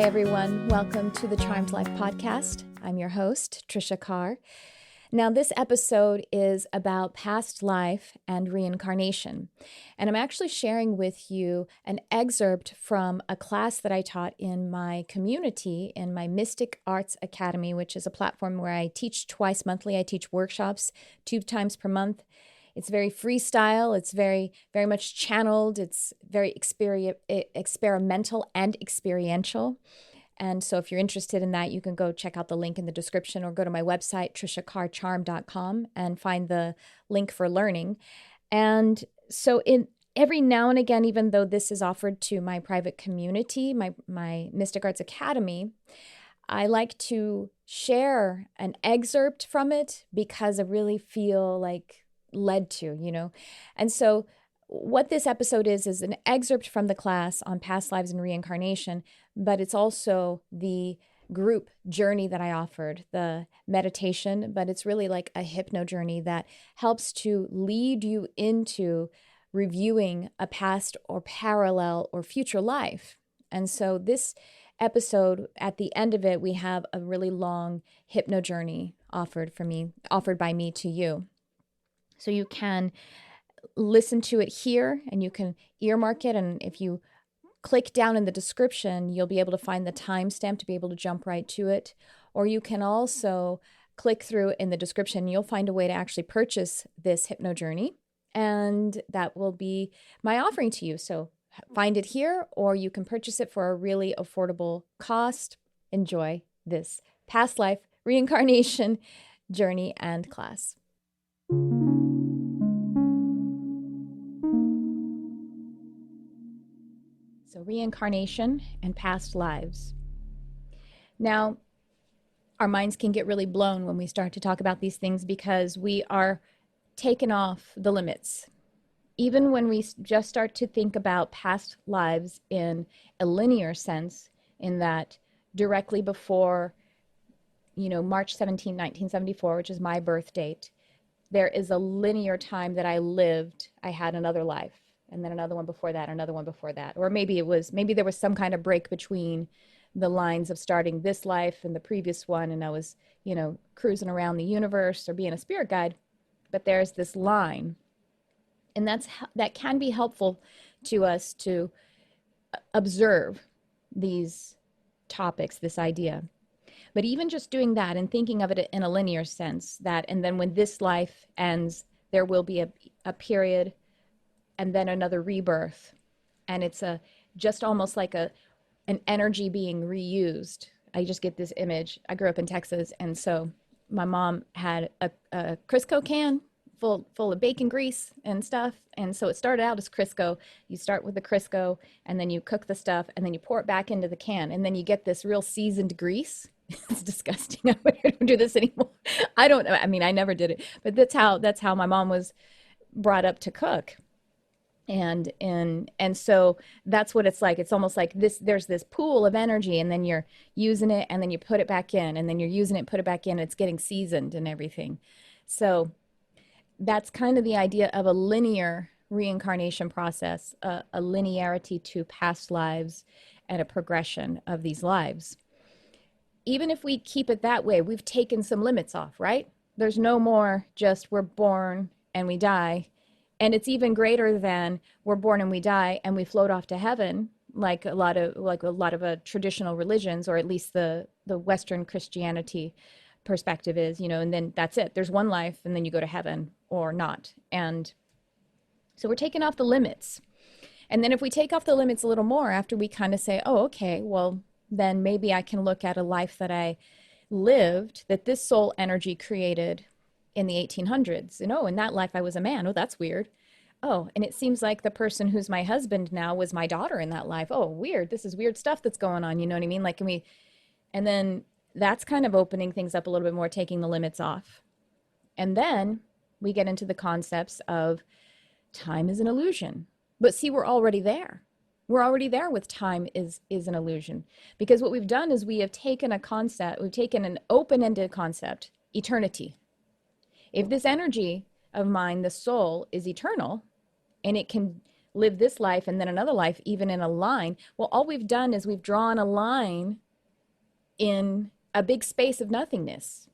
everyone. Welcome to the Charmed Life podcast. I'm your host, Tricia Carr. Now, this episode is about past life and reincarnation. And I'm actually sharing with you an excerpt from a class that I taught in my community, in my Mystic Arts Academy, which is a platform where I teach twice monthly. I teach workshops 2 times per month. It's very freestyle. It's very, very much channeled. It's very experimental and experiential. And so if you're interested in that, you can go check out the link in the description or go to my website, triciacarcharm.com, and find the link for learning. And so every now and again, even though this is offered to my private community, my Mystic Arts Academy, I like to share an excerpt from it because I really feel like led to. And so what this episode is an excerpt from the class on past lives and reincarnation, but it's also the group journey that I offered, the meditation, but it's really like a hypno journey that helps to lead you into reviewing a past or parallel or future life. And so this episode, at the end of it, we have a really long hypno journey offered by me to you. So you can listen to it here and you can earmark it. And if you click down in the description, you'll be able to find the timestamp to be able to jump right to it. Or you can also click through in the description. You'll find a way to actually purchase this hypno journey. And that will be my offering to you. So find it here, or you can purchase it for a really affordable cost. Enjoy this past life reincarnation journey and class. So reincarnation and past lives. Now, our minds can get really blown when we start to talk about these things because we are taken off the limits. Even when we just start to think about past lives in a linear sense, in that directly before, March 17, 1974, which is my birth date, there is a linear time that I lived. I had another life. And then another one before that, another one before that. Or maybe there was some kind of break between the lines of starting this life and the previous one. And I was, cruising around the universe or being a spirit guide. But there's this line. And that can be helpful to us to observe these topics, this idea. But even just doing that and thinking of it in a linear sense, and then when this life ends, there will be a period and then another rebirth. And it's just almost like an energy being reused. I just get this image. I grew up in Texas, and so my mom had a Crisco can full of bacon grease and stuff. And so it started out as Crisco. You start with the Crisco, and then you cook the stuff, and then you pour it back into the can, and then you get this real seasoned grease. It's disgusting. I don't do this anymore. I never did it, but that's how my mom was brought up to cook. And so that's what it's like. It's almost like there's this pool of energy, and then you're using it, and then you put it back in, and then you're using it, put it back in. It's getting seasoned and everything. So that's kind of the idea of a linear reincarnation process, a linearity to past lives and a progression of these lives. Even if we keep it that way, we've taken some limits off, right? There's no more just we're born and we die. And it's even greater than we're born and we die and we float off to heaven, like a lot of traditional religions, or at least the Western Christianity perspective is, and then that's it. There's one life and then you go to heaven or not. And so we're taking off the limits. And then if we take off the limits a little more after we kind of say, oh, okay, well, then maybe I can look at a life that I lived, that this soul energy created in the 1800s. And in that life I was a man. Oh, that's weird. Oh, and it seems like the person who's my husband now was my daughter in that life. Oh, weird. This is weird stuff that's going on. You know what I mean? Like, and then that's kind of opening things up a little bit more, taking the limits off. And then we get into the concepts of time is an illusion. But see, we're already there. We're already there with time is an illusion. Because what we've done is we have taken an open-ended concept, eternity. If this energy of mine, the soul, is eternal, and it can live this life and then another life, even in a line. Well, all we've done is we've drawn a line in a big space of nothingness.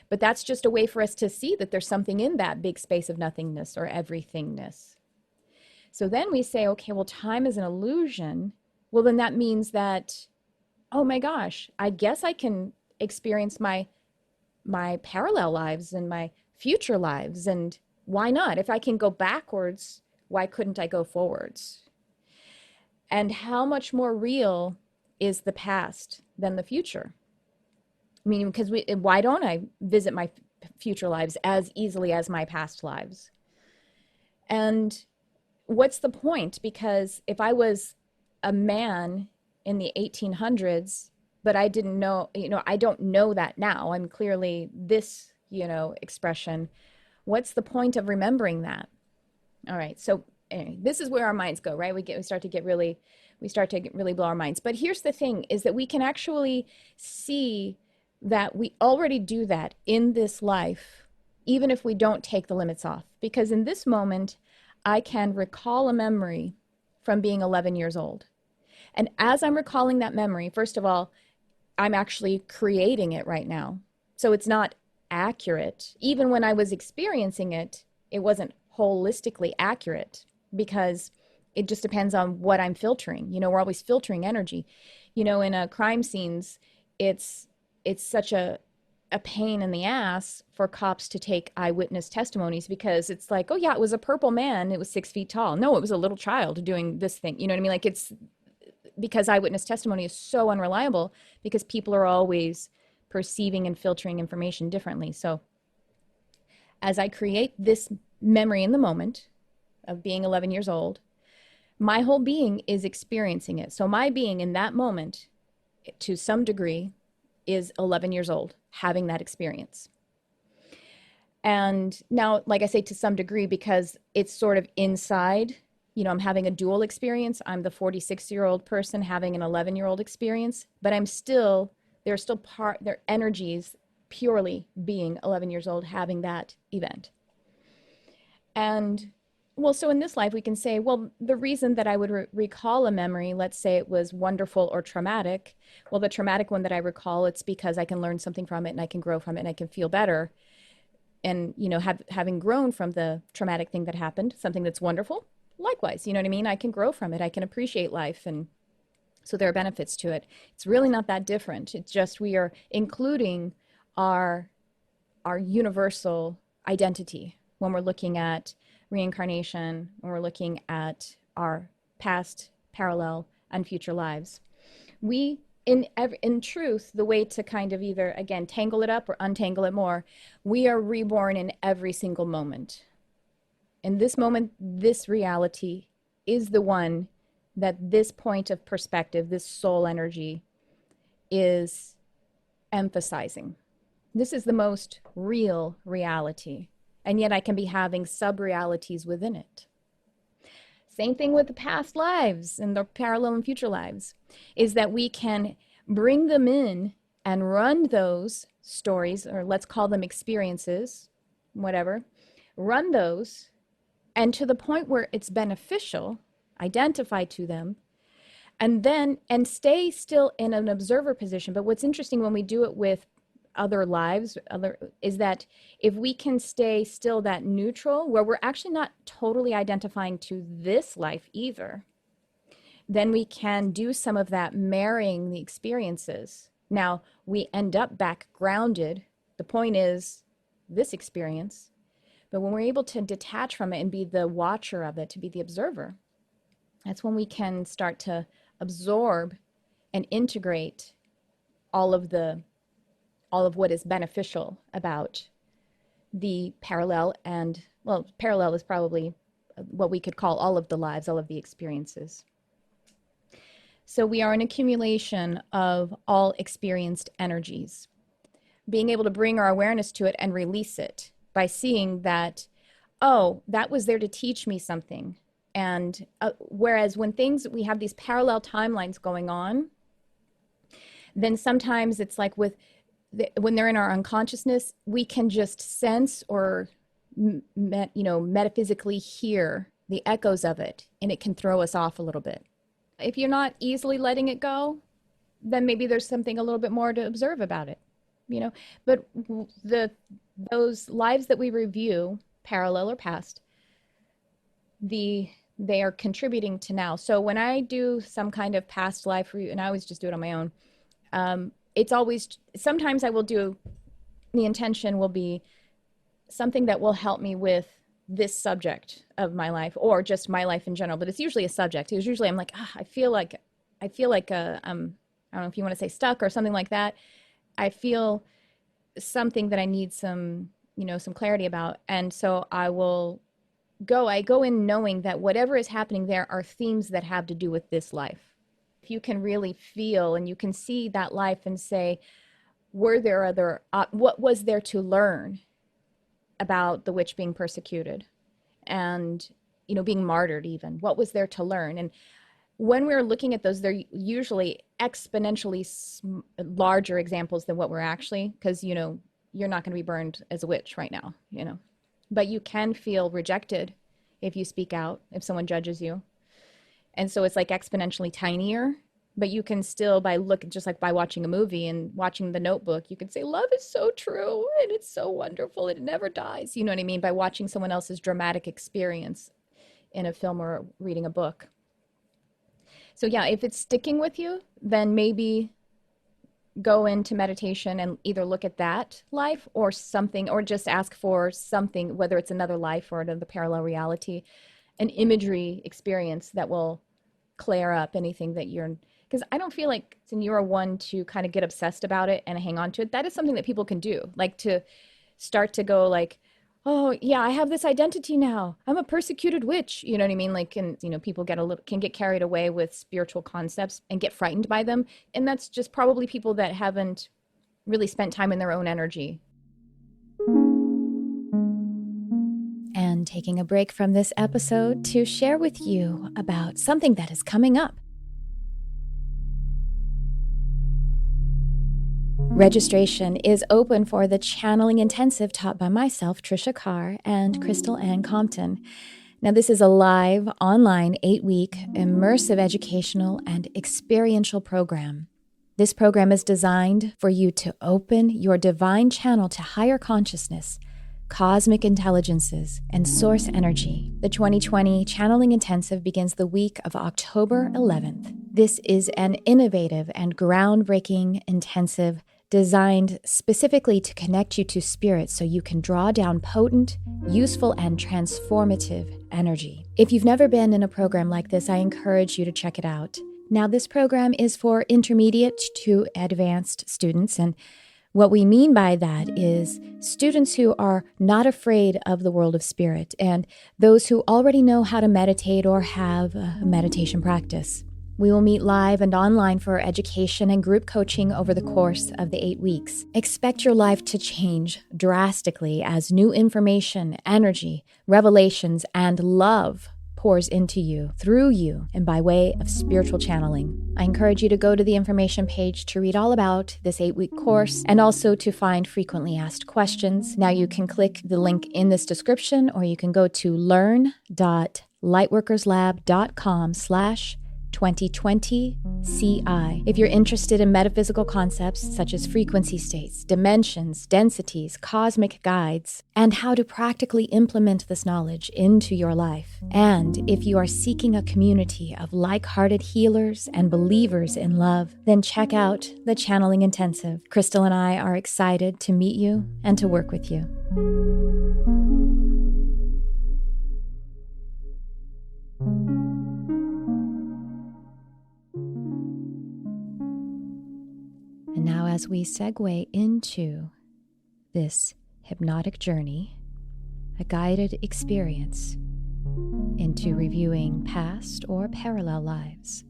But that's just a way for us to see that there's something in that big space of nothingness or everythingness. So then we say, okay, well, time is an illusion. Well, then that means that, oh my gosh, I guess I can experience my parallel lives and my future lives. And why not? If I can go backwards, why couldn't I go forwards? And how much more real is the past than the future? I mean, because why don't I visit my future lives as easily as my past lives? And what's the point? Because if I was a man in the 1800s, but I didn't know, I don't know that now. I'm clearly this, expression. What's the point of remembering that? All right. So anyway, this is where our minds go, right? We start to really blow our minds. But here's the thing, is that we can actually see that we already do that in this life, even if we don't take the limits off. Because in this moment, I can recall a memory from being 11 years old. And as I'm recalling that memory, first of all, I'm actually creating it right now. So it's not accurate. Even when I was experiencing it, it wasn't holistically accurate because it just depends on what I'm filtering. We're always filtering energy. In crime scenes, it's such a pain in the ass for cops to take eyewitness testimonies because it's like, oh yeah, it was a purple man. It was 6 feet tall. No, it was a little child doing this thing. You know what I mean? Like, it's because eyewitness testimony is so unreliable because people are always perceiving and filtering information differently. So as I create this memory in the moment of being 11 years old, my whole being is experiencing it. So my being in that moment, to some degree, is 11 years old, having that experience. And now, like I say, to some degree, because it's sort of inside, I'm having a dual experience. I'm the 46-year-old person having an 11-year-old experience, but there are energies purely being 11 years old having that event. And well, so in this life, we can say, well, the reason that I would recall a memory, let's say it was wonderful or traumatic. Well, the traumatic one that I recall, it's because I can learn something from it and I can grow from it and I can feel better. And, having grown from the traumatic thing that happened, something that's wonderful, likewise, you know what I mean? I can grow from it. I can appreciate life. And so there are benefits to it. It's really not that different. It's just we are including our universal identity when we're looking at reincarnation, when we're looking at our past, parallel, and future lives. We, in truth, the way to kind of either, again, tangle it up or untangle it more, we are reborn in every single moment. In this moment, this reality is the one that this point of perspective, this soul energy, is emphasizing. This is the most real reality. And yet I can be having sub-realities within it. Same thing with the past lives and the parallel and future lives, is that we can bring them in and run those stories, or let's call them experiences, whatever, run those, and to the point where it's beneficial, identify to them, and stay still in an observer position. But what's interesting when we do it with other lives is that if we can stay still that neutral, where we're actually not totally identifying to this life either, then we can do some of that marrying the experiences. Now, we end up back grounded. The point is this experience. But when we're able to detach from it and be the watcher of it, to be the observer, that's when we can start to absorb and integrate all of what is beneficial about the parallel. And, well, parallel is probably what we could call all of the lives, all of the experiences. So we are an accumulation of all experienced energies. Being able to bring our awareness to it and release it by seeing that, oh, that was there to teach me something. And whereas when we have these parallel timelines going on, then sometimes it's like when they're in our unconsciousness, we can just sense or metaphysically hear the echoes of it, and it can throw us off a little bit. If you're not easily letting it go, then maybe there's something a little bit more to observe about it, But those lives that we review, parallel or past, they are contributing to now. So when I do some kind of past life review, and I always just do it on my own, it's always, sometimes I will do, the intention will be something that will help me with this subject of my life, or just my life in general, but it's usually a subject. It's usually, I'm like, I feel like I don't know if you want to say stuck or something like that. I feel something that I need some clarity about. And so I go in knowing that whatever is happening there are themes that have to do with this life. If you can really feel and you can see that life and say, what was there to learn about the witch being persecuted and, being martyred even? What was there to learn? And when we're looking at those, they're usually exponentially larger examples than what we're actually, because, you're not going to be burned as a witch right now, But you can feel rejected if you speak out, if someone judges you. And so it's like exponentially tinier, but you can still, just like by watching a movie and watching The Notebook, you can say, love is so true and it's so wonderful. It never dies. You know what I mean? By watching someone else's dramatic experience in a film or reading a book. So yeah, if it's sticking with you, then maybe go into meditation and either look at that life or something, or just ask for something, whether it's another life or another parallel reality, an imagery experience that will clear up anything that because I don't feel like, and you're one to kind of get obsessed about it and hang on to it. That is something that people can do, like to start to go like, oh yeah, I have this identity now. I'm a persecuted witch. You know what I mean? Like, and people can get carried away with spiritual concepts and get frightened by them. And that's just probably people that haven't really spent time in their own energy. And taking a break from this episode to share with you about something that is coming up. Registration is open for the Channeling Intensive taught by myself, Tricia Carr, and Crystal Ann Compton. Now, this is a live, online, 8-week, immersive educational and experiential program. This program is designed for you to open your divine channel to higher consciousness, cosmic intelligences, and source energy. The 2020 Channeling Intensive begins the week of October 11th. This is an innovative and groundbreaking intensive designed specifically to connect you to spirit so you can draw down potent, useful, and transformative energy. If you've never been in a program like this, I encourage you to check it out. Now, this program is for intermediate to advanced students, and what we mean by that is students who are not afraid of the world of spirit and those who already know how to meditate or have a meditation practice. We will meet live and online for education and group coaching over the course of the 8 weeks. Expect your life to change drastically as new information, energy, revelations, and love pours into you, through you, and by way of spiritual channeling. I encourage you to go to the information page to read all about this 8-week course and also to find frequently asked questions. Now you can click the link in this description, or you can go to learn.lightworkerslab.com/2020CI. If you're interested in metaphysical concepts such as frequency states, dimensions, densities, cosmic guides, and how to practically implement this knowledge into your life. And if you are seeking a community of like-hearted healers and believers in love, then check out the Channeling Intensive. Crystal and I are excited to meet you and to work with you. And now as we segue into this hypnotic journey, a guided experience into reviewing past or parallel lives,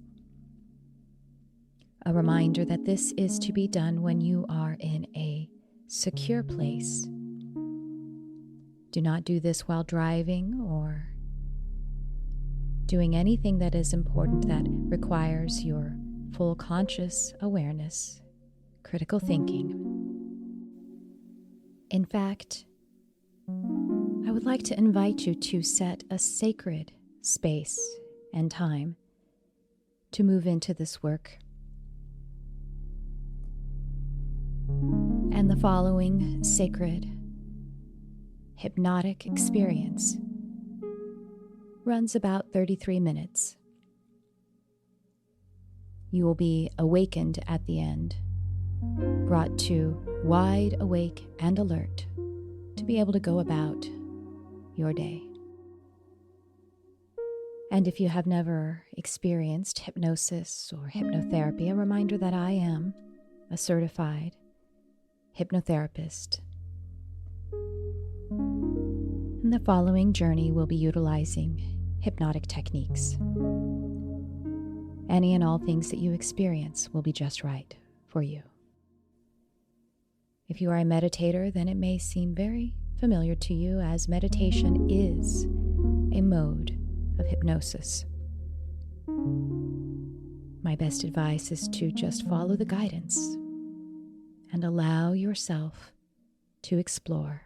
a reminder that this is to be done when you are in a secure place. Do not do this while driving or doing anything that is important that requires your full conscious awareness, critical thinking. In fact, I would like to invite you to set a sacred space and time to move into this work. And the following sacred hypnotic experience runs about 33 minutes. You will be awakened at the end, brought to wide awake and alert to be able to go about your day. And if you have never experienced hypnosis or hypnotherapy, a reminder that I am a certified hypnotherapist. And the following journey will be utilizing hypnotic techniques. Any and all things that you experience will be just right for you. If you are a meditator, then it may seem very familiar to you, as meditation is a mode of hypnosis. My best advice is to just follow the guidance and allow yourself to explore.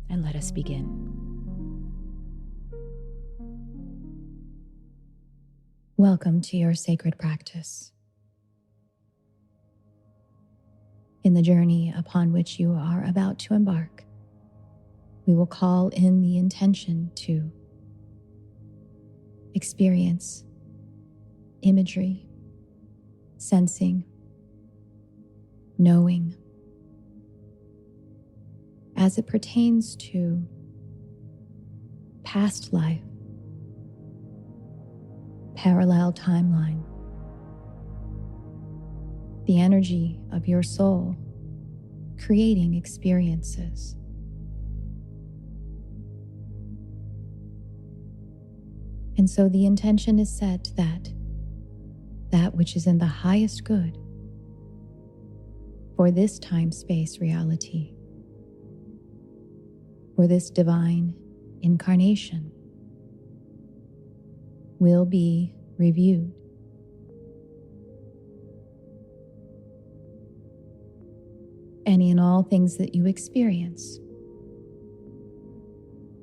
And let us begin. Welcome to your sacred practice. In the journey upon which you are about to embark, we will call in the intention to experience imagery, sensing, knowing, as it pertains to past life, parallel timeline, the energy of your soul creating experiences. And so the intention is set that which is in the highest good for this time-space reality, for this divine incarnation, will be reviewed. Any and all things that you experience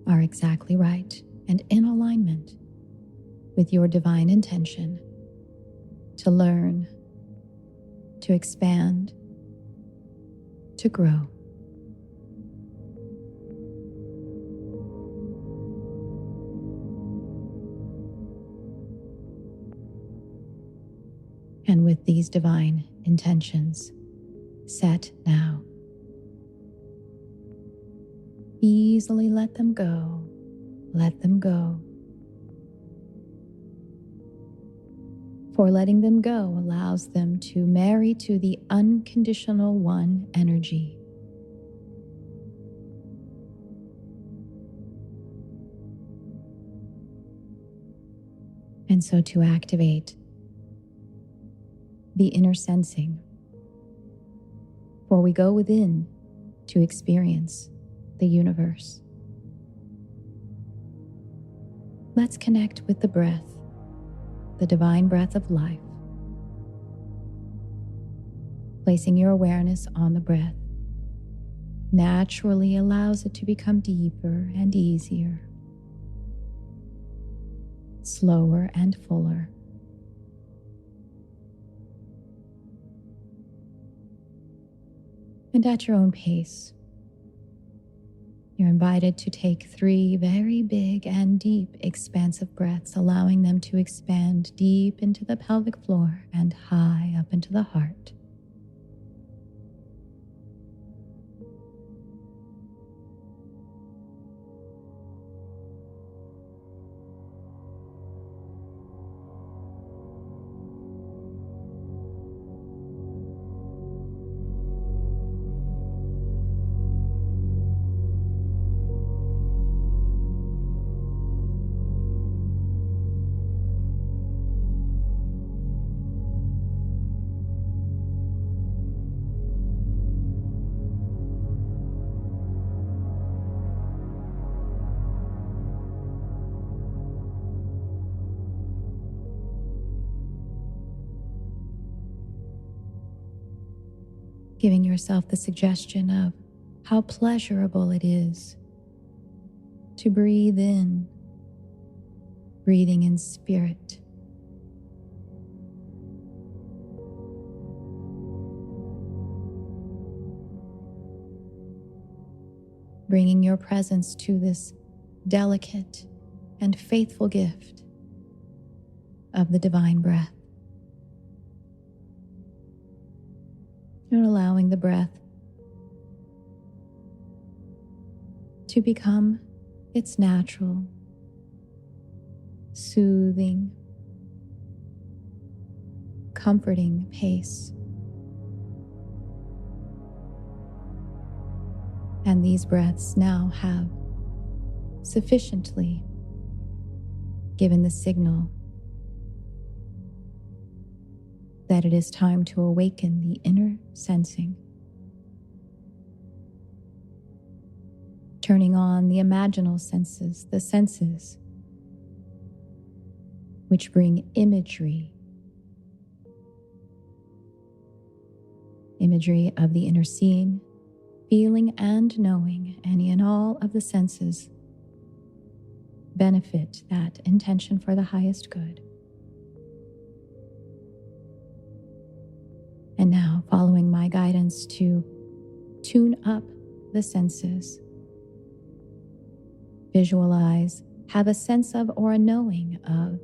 are exactly right and in alignment with your divine intention to learn, to expand, to grow. And with these divine intentions set now, easily let them go, let them go. For letting them go allows them to marry to the unconditional one energy. And so to activate the inner sensing, for we go within to experience the universe. Let's connect with the breath, the divine breath of life. Placing your awareness on the breath naturally allows it to become deeper and easier, slower and fuller. And at your own pace, you're invited to take 3 very big and deep, expansive breaths, allowing them to expand deep into the pelvic floor and high up into the heart. Giving yourself the suggestion of how pleasurable it is to breathe in, breathing in spirit. Bringing your presence to this delicate and faithful gift of the divine breath. And allowing the breath to become its natural, soothing, comforting pace. And these breaths now have sufficiently given the signal that it is time to awaken the inner sensing, turning on the imaginal senses, the senses which bring imagery of the inner seeing, feeling, and knowing. Any and all of the senses benefit that intention for the highest good. And now, following my guidance to tune up the senses, visualize, have a sense of or a knowing of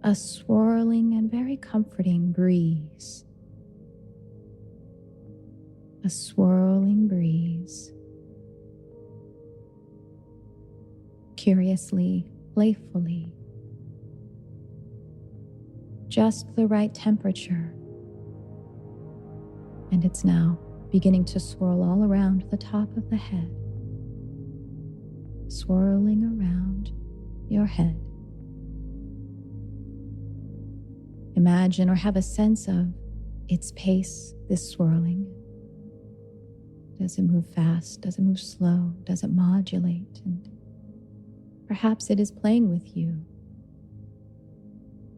a swirling and very comforting breeze. A swirling breeze, curiously, playfully, just the right temperature. And it's now beginning to swirl all around the top of the head, swirling around your head. Imagine or have a sense of its pace, this swirling. Does it move fast? Does it move slow? Does it modulate? And perhaps it is playing with you.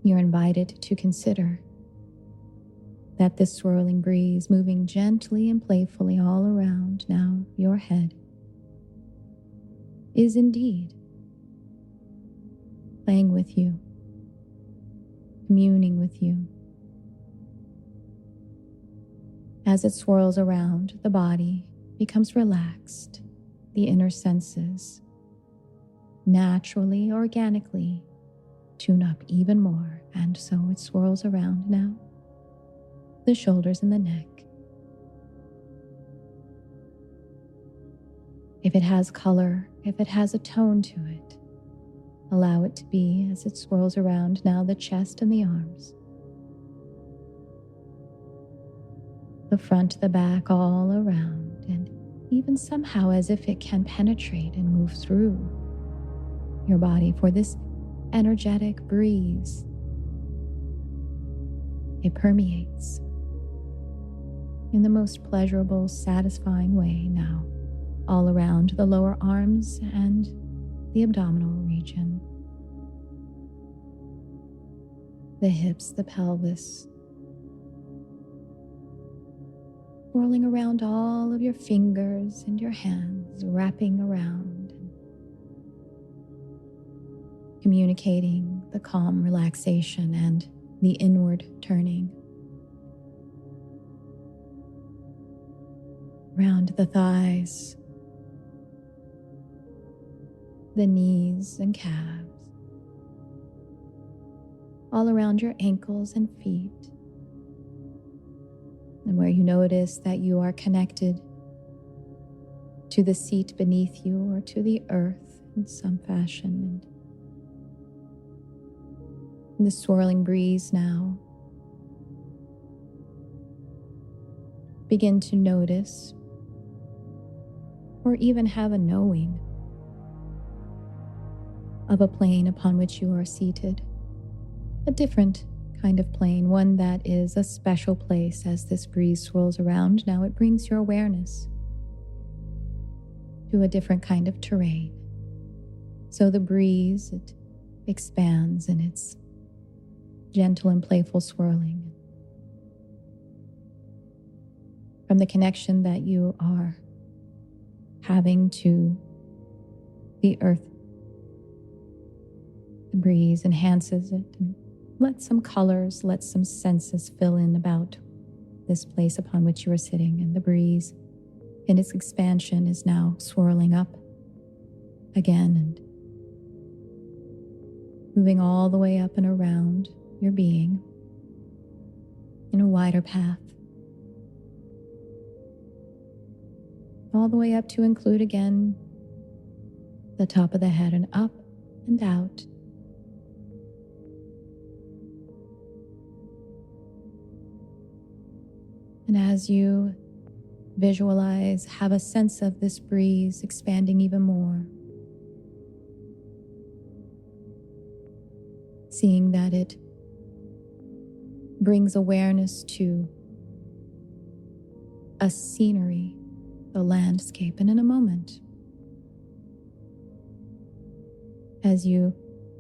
You're invited to consider that this swirling breeze moving gently and playfully all around now your head is indeed playing with you, communing with you. As it swirls around, the body becomes relaxed, the inner senses naturally, organically tune up even more, and so it swirls around now, the shoulders and the neck. If it has color, if it has a tone to it, allow it to be as it swirls around now the chest and the arms, the front, the back, all around, and even somehow as if it can penetrate and move through your body for this energetic breeze. It permeates in the most pleasurable, satisfying way now, all around the lower arms and the abdominal region, the hips, the pelvis, swirling around all of your fingers and your hands, wrapping around, communicating the calm relaxation and the inward turning. Around the thighs, the knees and calves, all around your ankles and feet. And where you notice that you are connected to the seat beneath you or to the earth in some fashion. And the swirling breeze now, begin to notice or even have a knowing of a plane upon which you are seated, a different kind of plane, one that is a special place. As this breeze swirls around, now it brings your awareness to a different kind of terrain. So the breeze, it expands in its gentle and playful swirling. From the connection that you are having to the earth. The breeze enhances it and let some colors, let some senses fill in about this place upon which you are sitting. And the breeze in its expansion is now swirling up again and moving all the way up and around your being in a wider path, all the way up to include again the top of the head and up and out. And as you visualize, have a sense of this breeze expanding even more, seeing that it brings awareness to a scenery, the landscape. And in a moment, as you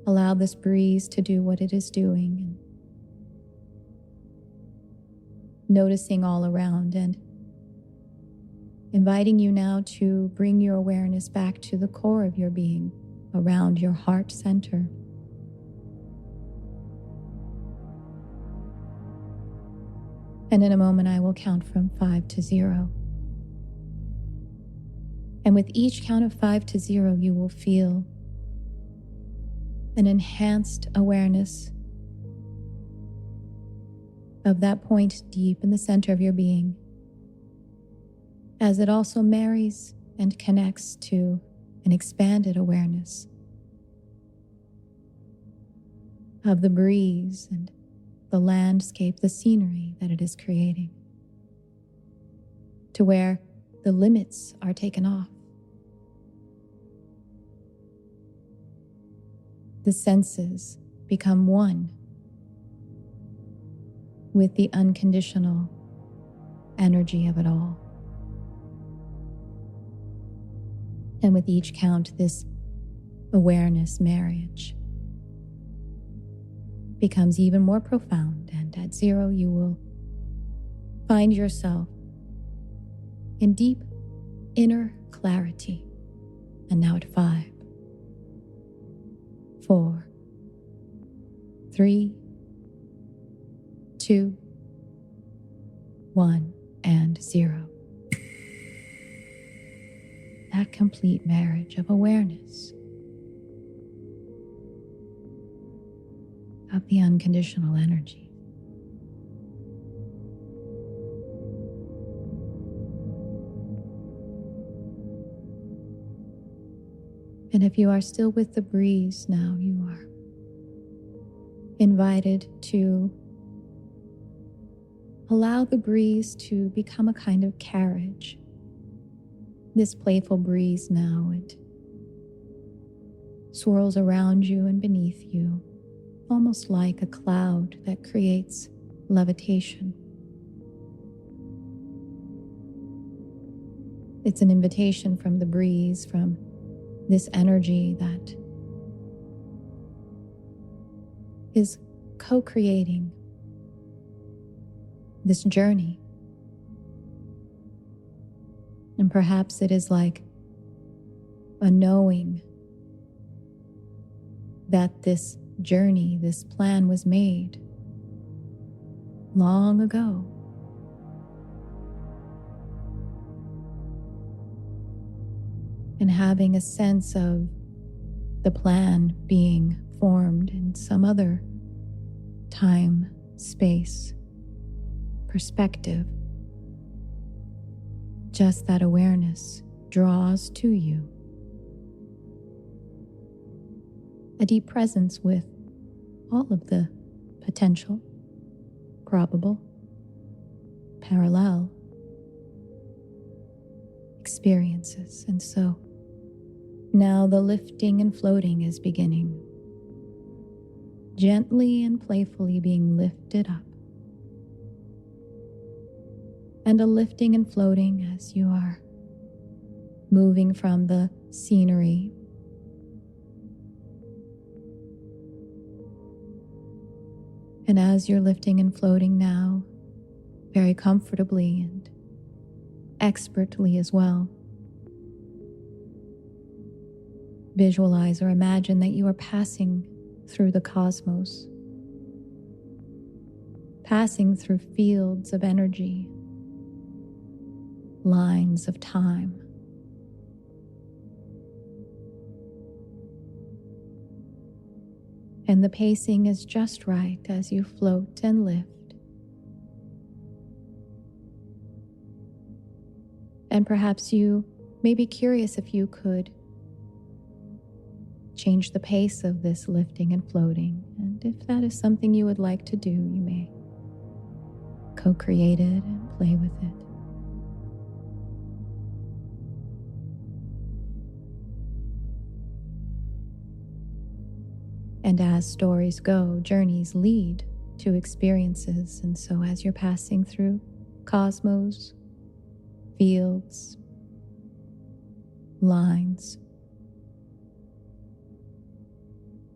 allow this breeze to do what it is doing, and noticing all around and inviting you now to bring your awareness back to the core of your being, around your heart center. And in a moment, I will count from 5 to 0. And with each count of 5 to 0, you will feel an enhanced awareness of that point deep in the center of your being, as it also marries and connects to an expanded awareness of the breeze and the landscape, the scenery that it is creating, to where the limits are taken off. The senses become one with the unconditional energy of it all. And with each count, this awareness marriage becomes even more profound. And at 0, you will find yourself in deep inner clarity. And now at 5, 4, 3, 2, 1, and 0. That complete marriage of awareness of the unconditional energy. And if you are still with the breeze now, you are invited to allow the breeze to become a kind of carriage. This playful breeze now, it swirls around you and beneath you, almost like a cloud that creates levitation. It's an invitation from the breeze, from this energy that is co-creating this journey. And perhaps it is like a knowing that this journey, this plan was made long ago. And having a sense of the plan being formed in some other time, space, perspective. Just that awareness draws to you a deep presence with all of the potential, probable, parallel experiences. And so now the lifting and floating is beginning, gently and playfully being lifted up. And a lifting and floating as you are moving from the scenery and as you're lifting and floating now, very comfortably and expertly as well, Visualize or imagine that you are passing through the cosmos, passing through fields of energy, lines of time. And the pacing is just right as you float and lift. And perhaps you may be curious if you could change the pace of this lifting and floating. And if that is something you would like to do, you may co-create it and play with it. And as stories go, journeys lead to experiences. And so as you're passing through cosmos, fields, lines,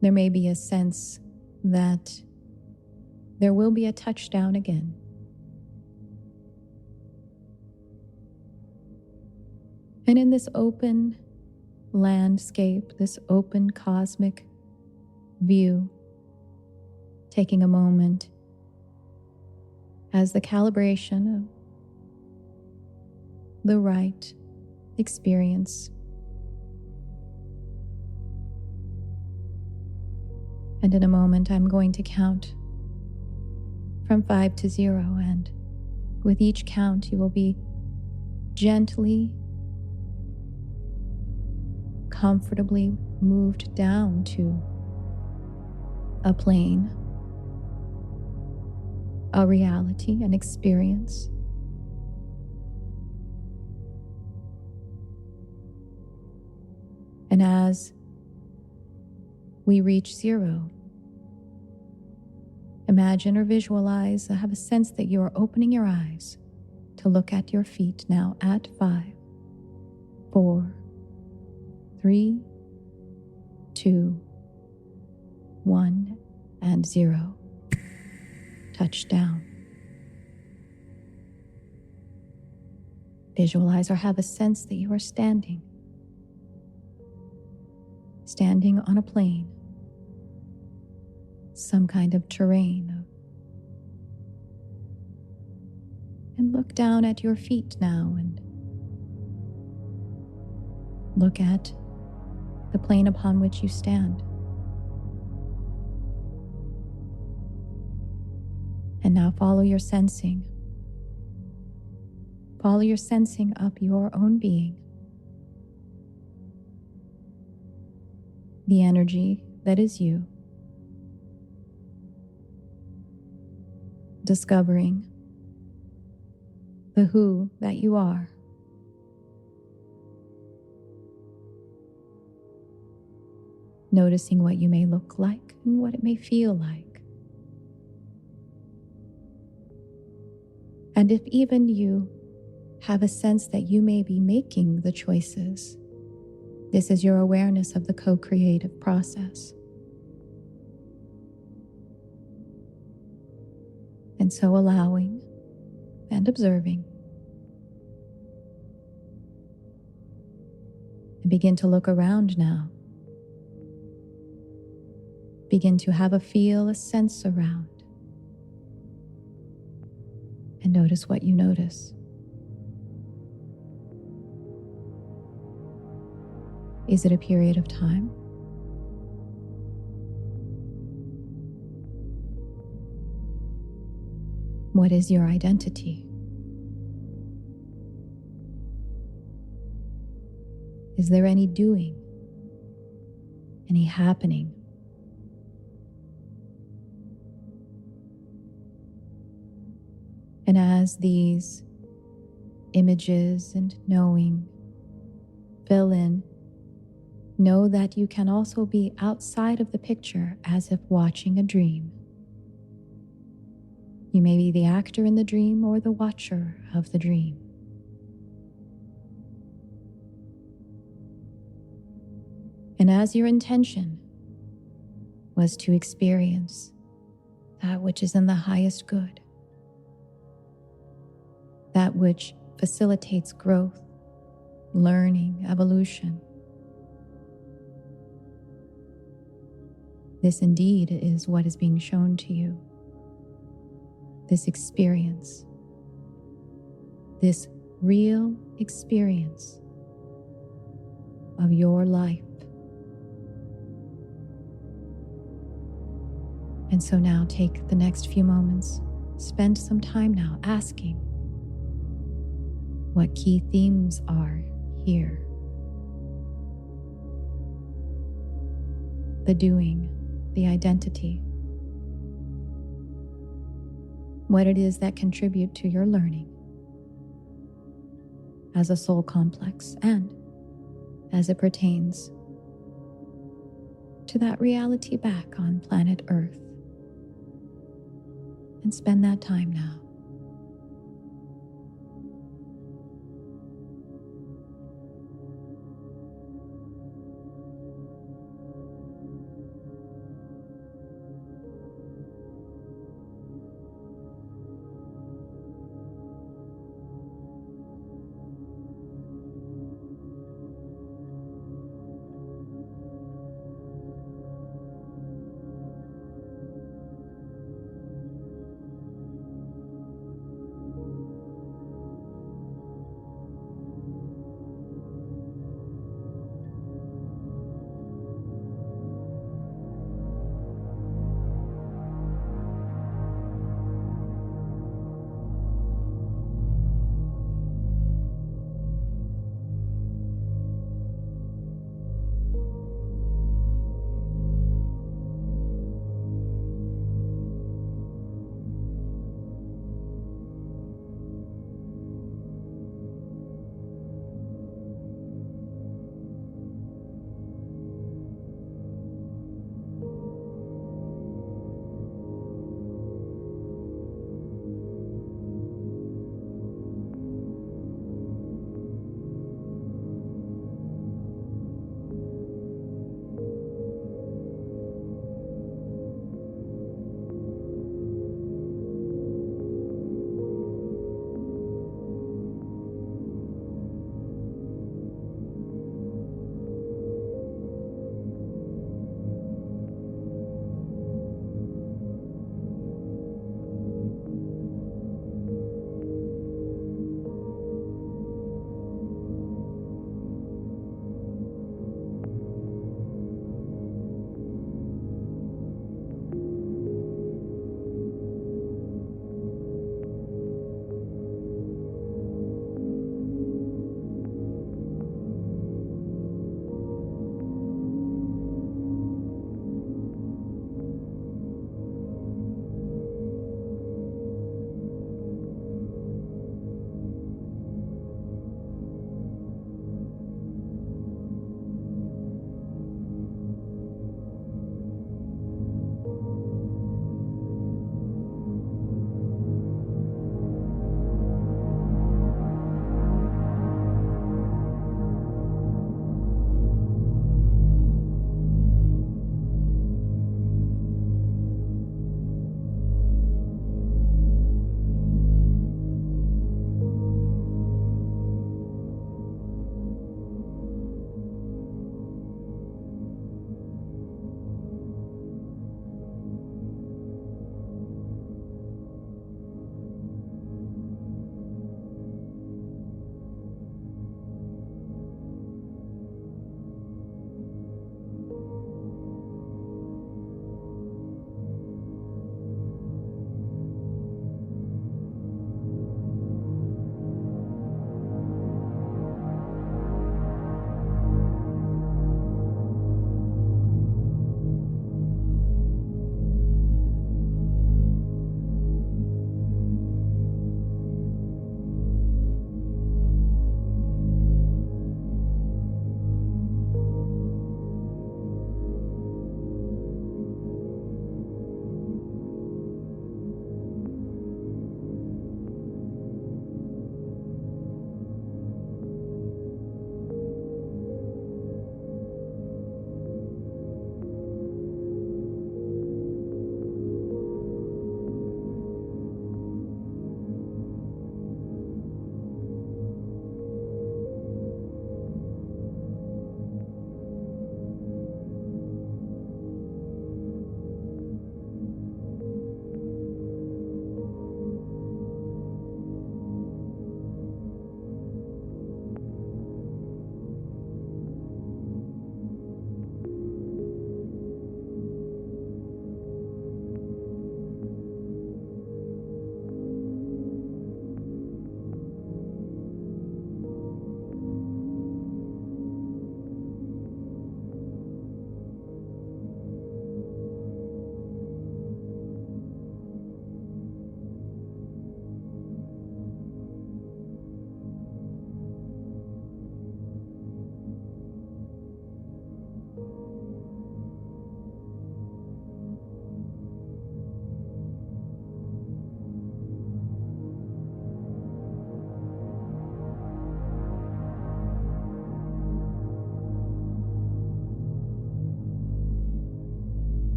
there may be a sense that there will be a touchdown again. And in this open landscape, this open cosmic view, taking a moment as the calibration of the right experience. And in a moment, I'm going to count from 5 to 0, and with each count, you will be gently, comfortably moved down to a plane, a reality, an experience. And as we reach 0, imagine or visualize, have a sense that you are opening your eyes to look at your feet now at 5, 4, 3, 2, 1, and 0. Touchdown. Visualize or have a sense that you are standing on a plane, some kind of terrain. And look down at your feet now and look at the plane upon which you stand. And now follow your sensing. Follow your sensing up your own being. The energy that is you. Discovering the who that you are. Noticing what you may look like and what it may feel like. And if even you have a sense that you may be making the choices, this is your awareness of the co-creative process. And so allowing and observing. And begin to look around now. Begin to have a sense around. And notice what you notice. Is it a period of time? What is your identity? Is there any doing? Any happening? And as these images and knowing fill in, know that you can also be outside of the picture as if watching a dream. You may be the actor in the dream or the watcher of the dream. And as your intention was to experience that which is in the highest good, that which facilitates growth, learning, evolution, This indeed is what is being shown to you. This experience, this real experience of your life. And so now take the next few moments, spend some time now asking what key themes are here. The doing, the identity, what it is that contribute to your learning as a soul complex and as it pertains to that reality back on planet Earth. And spend that time now.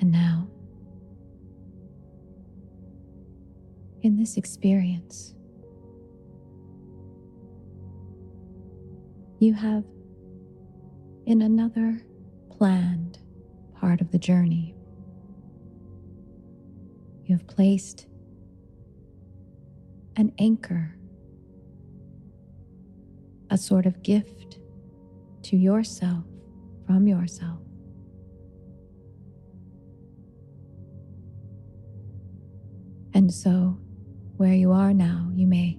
And now, in this experience, you have, in another planned part of the journey, you have placed an anchor, a sort of gift to yourself from yourself. And so, where you are now, you may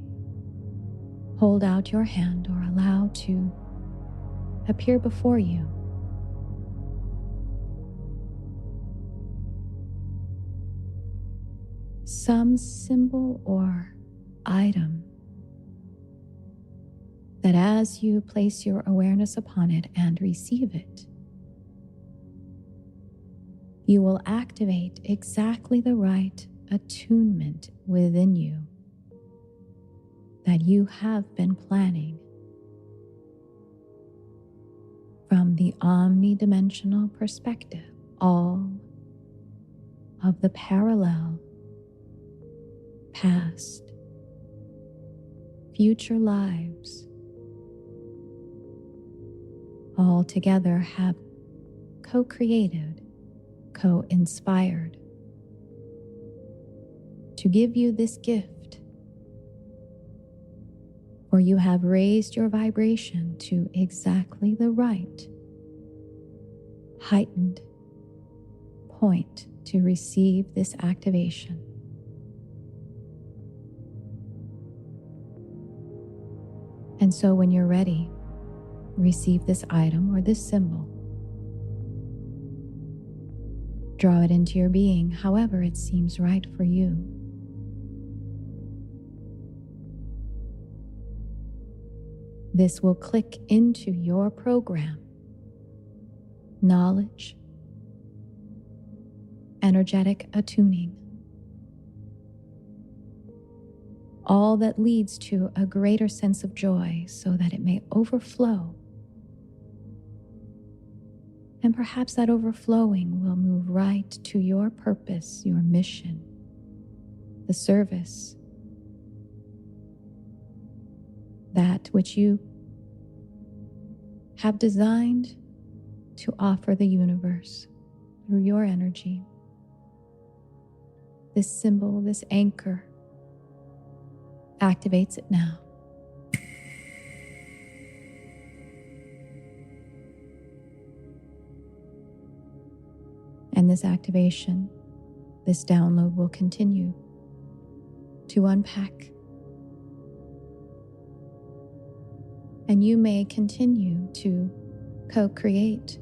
hold out your hand or allow to appear before you some symbol or item that, as you place your awareness upon it and receive it, you will activate exactly the right attunement within you that you have been planning from the omnidimensional perspective. All of the parallel past, future lives all together have co-created, co-inspired to give you this gift, for you have raised your vibration to exactly the right heightened point to receive this activation. And so when you're ready, receive this item or this symbol. Draw it into your being however it seems right for you. This will click into your program, knowledge, energetic attuning, all that leads to a greater sense of joy so that it may overflow. And perhaps that overflowing will move right to your purpose, your mission, the service, that which you have designed to offer the universe through your energy. This symbol, this anchor, activates it now. And this activation, this download will continue to unpack. And you may continue to co-create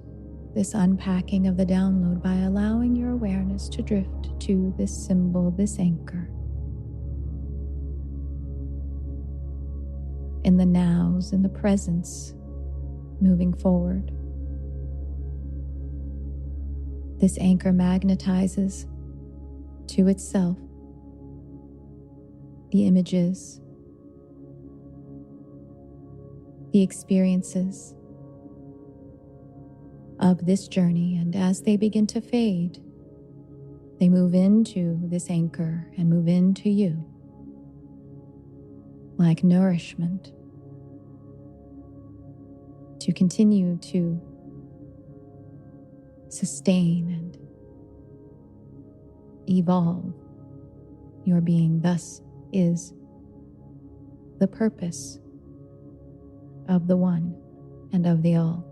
this unpacking of the download by allowing your awareness to drift to this symbol, this anchor. In the nows, in the presence, moving forward. This anchor magnetizes to itself the images, the experiences of this journey, and as they begin to fade, they move into this anchor and move into you like nourishment to continue to sustain and evolve your being. Thus is the purpose of the one and of the all.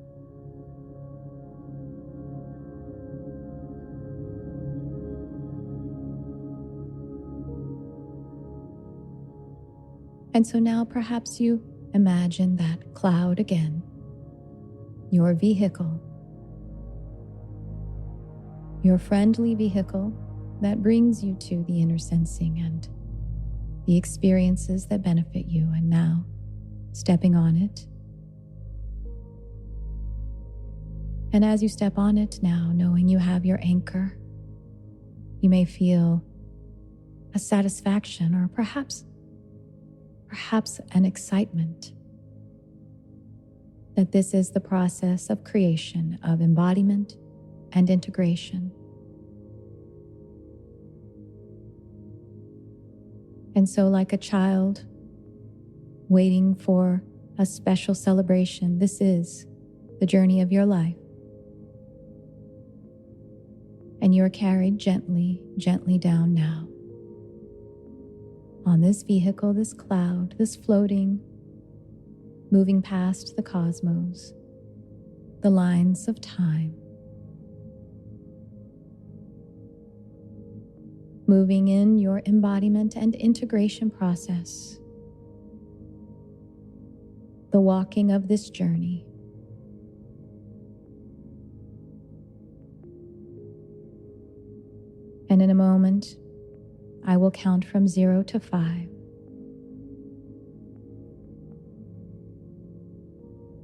And so now perhaps you imagine that cloud again, your vehicle, your friendly vehicle that brings you to the inner sensing and the experiences that benefit you, and now stepping on it. And as you step on it now, knowing you have your anchor, you may feel a satisfaction or perhaps an excitement that this is the process of creation, of embodiment and integration, And so, like a child waiting for a special celebration, this is the journey of your life. And you're carried gently, gently down now. On this vehicle, this cloud, this floating, moving past the cosmos, the lines of time, moving in your embodiment and integration process, the walking of this journey. And in a moment, I will count from 0 to 5.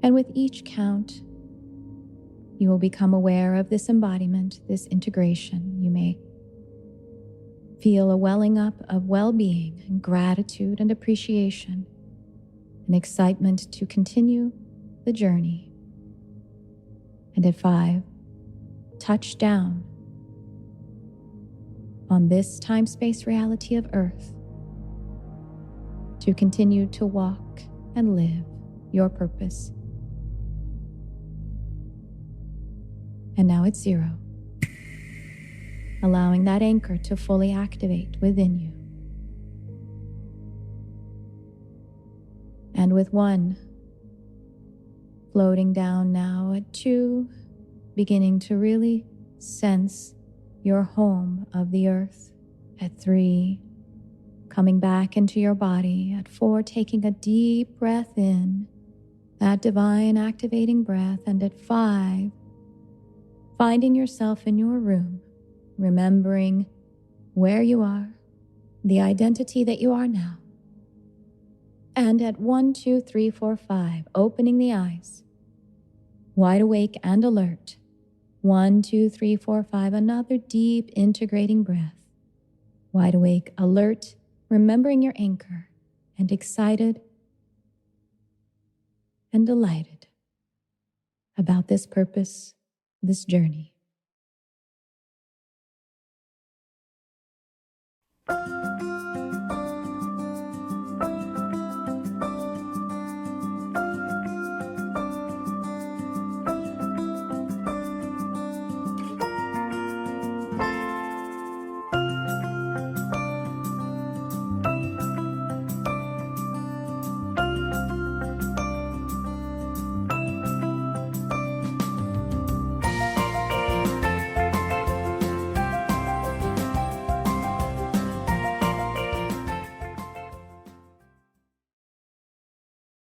And with each count, you will become aware of this embodiment, this integration. You may feel a welling up of well-being and gratitude and appreciation and excitement to continue the journey. And at 5, touch down on this time-space reality of Earth to continue to walk and live your purpose. And now it's 0, allowing that anchor to fully activate within you. And with 1, floating down now at 2, beginning to really sense your home of the earth. At 3, coming back into your body. At 4, taking a deep breath in, that divine activating breath. And at 5, finding yourself in your room, remembering where you are, the identity that you are now. And at 1, 2, 3, 4, 5, opening the eyes, wide awake and alert. 1, 2, 3, 4, 5, another deep integrating breath. Wide awake, alert, remembering your anchor, and excited and delighted about this purpose, this journey.